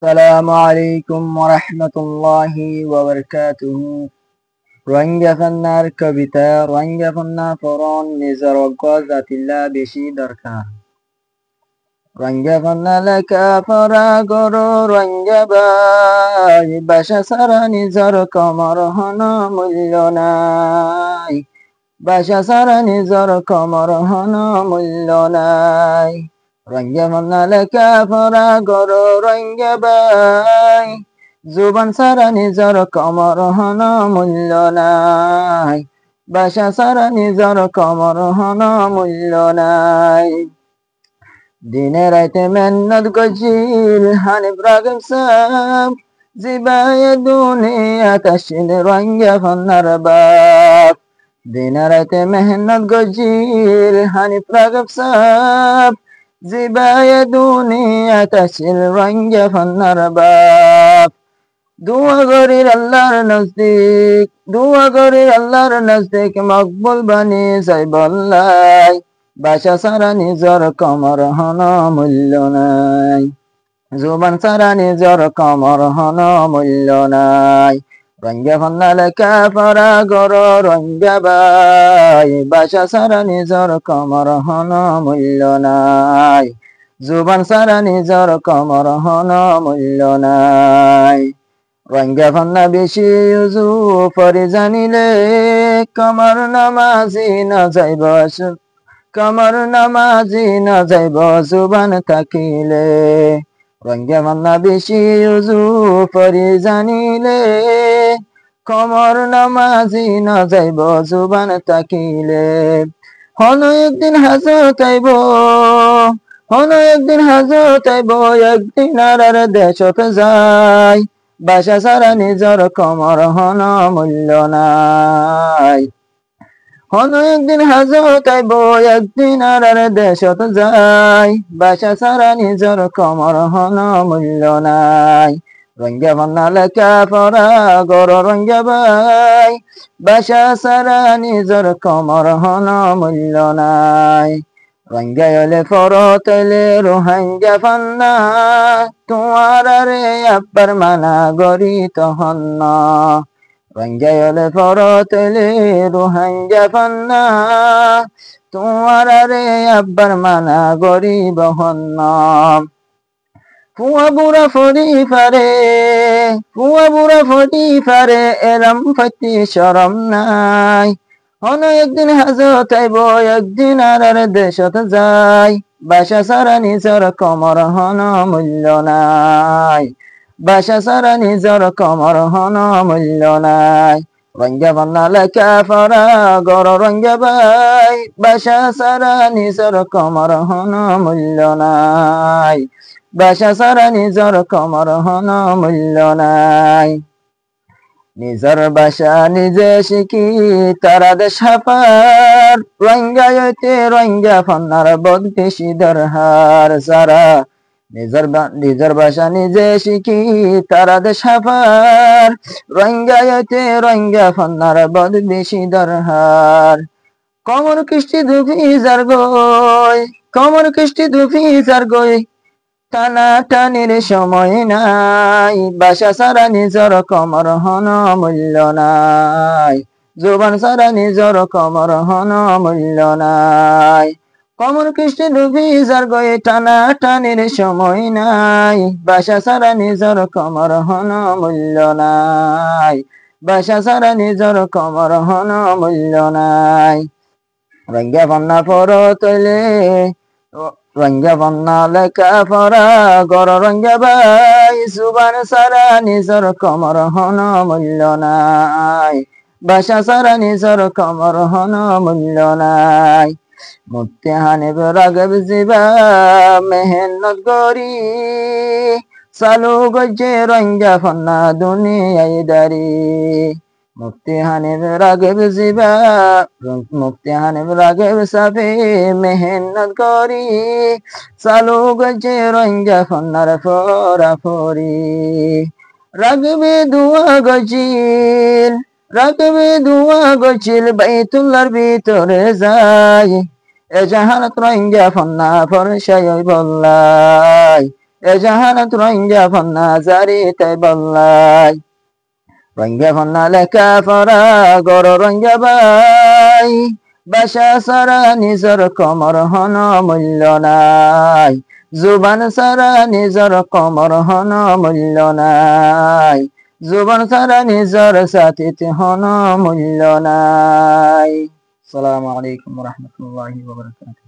السلام عليكم ورحمة الله وبركاته. রোহিঙ্গা ফান্নার কবিতা রোহিঙ্গা ফান্না ফরন নিজর জাতিল্লা বেশি দরকার। রোহিঙ্গা ফান্না লেখা পড়া গরো রোহিঙ্গা বাই বাসা সারা নিজর কমর হন মূল্য নাই। বাসা সারা নিজর কমর হন মূল্য নাই। রোহিঙ্গা ফান্না লেখা পড়া গরো রোহিঙ্গা বাই জুবান সারা নিজর কমর হন মূল্য নাই। বাসা সারা নিজর কমর হন মূল্য নাই। দিনে রাইতে মেহনত গজিল হানিফ রাগব সাহ জিবায়ে দুনিয়া তাশিল রোহিঙ্গা ফান্নার বাপ। দিনে রাইতে মেহনত গজিল হানিফ রাগব সাহ জিবায়ে দুনিয়া তাশিল রোহিঙ্গা ফান্নার বাপ। দুয়া করির আল্লাহর নজদিক মকবুল বানি যাইবল্লাই। বাসা সারা নিজর কমর হন মূল্য নাই। জুবান সারা নিজর কমর হন মূল্য নাই। রোহিঙ্গা ফান্না লেখা পড়া গর রোহিঙ্গা বাই বাসা সারা নিজর কমর হন মূল্য নাই। জুবান সারা নিজর কমর হন মূল্য নাই। রোহিঙ্গা ফান্না বেশি উজু পরে জানিলে কমর নামাজি না যাইব জুবান থাকিলে। রোহিঙ্গা ফান্না বেশি উজু পরে জানিলে কমর নামাজি না যাইব জুবান থাকিলে। হন একদিন হাজত আইব একদিন আর দেশত যায়। বাসা সারা নিজর কমর হন মূল্য নাই। হন একদিন হাজত আইব একদিন আর দেশত যায়। বাসা সারা নিজর কমর হন মূল্য নাই। রোহিঙ্গা ফান্না লেখা পড়া গর রোহিঙ্গা বাই বাসা সারা নিজর কমর হন মূল্য নাই। রোহিঙ্গা হলে ফরত এলে রোহিঙ্গা ফান্না তোমার রে আব্বার মানা গরি তহন না। রোহিঙ্গা হলে ফরত এলে রোহিঙ্গা ফান্না তোমার রে আব্বার মানা গরি বহন না। ফুয়া বুড়া ফরি ফারে এরম ফাতি শরম নাই। হন একদিন হাজত আইব একদিন আর দেশত যায়। বাসা সারা নিজর কমর হন মূল্য নাই। বাসা সারা নিজর কমর হন মূল্য নাই। রোহিঙ্গা ফান্না লেখা পড়া গর রোহিঙ্গা বাই বাসা সারা নিজর কমর হন মূল্য নাই। বাসা সারা নিজর কমর হন মূল্য নাই। নিজর বাসা নিজে শিখি তারা দেশ হাপার রোহিঙ্গা হইতে রোহিঙ্গা ফান্নার বদ বেশি দরহার সারা। নিজর বাসা নিজে শিখি তারা দেশ হাপার রোহিঙ্গা হইতে রোহিঙ্গা ফান্নার বদ বেশি দরহার। কমর কৃষ্টি দুফি যার গই টানা টানির সময় নাই। বাসা সারা নিজর কমর হন মূল্য নাই। জুবান সারা নিজর কমর হন মূল্য নাই। কমর কৃষ্টি ডুবি যার গয়ে টানা টানির সময় নাই। বাসা সারা নিজর কমর হন মূল্য নাই। বাসা সারা নিজর কমর হন মূল্য নাই। রোহিঙ্গা ফান্না ফরত এলে রোহিঙ্গা ফান্না লেখা পড়া গর রোহিঙ্গা বাই জুবান সারা নিজর কমর হন মূল্য নাই। বাসা সারা নিজর কমর হন মূল্য নাই। মুফতি হানিফ রাগব জিবা মেহনত গরি চালু গজে রোহিঙ্গা ফান্না দুনিয়ায় দারি। মুফতি হানিফ রাগব সাফি মেহনত করি চালু গজে রোহিঙ্গা ফান্নার ফরাফরি। রাগবে দুয়া গজিল বাইতুল্লাহর ভিতরে যায়। এ জাহানত রোহিঙ্গা ফান্না ফরসাই বল্লাই। এ জাহানত রঙ্গা ফন্না জারি তাই বল্লাই রঙ্গা ফন্না লেখা পড়া গর রঙ্গা বাই বাসা সারা নিজর কমর হন মূল্য নাই জুবান সারা নিজর কমর হন মূল্য নাই জুবান সারা নিজর সাথীতে হন মূল্য নাই। আসসালামু আলাইকুম ওয়া রাহমাতুল্লাহি ওয়া বারাকাতুহু।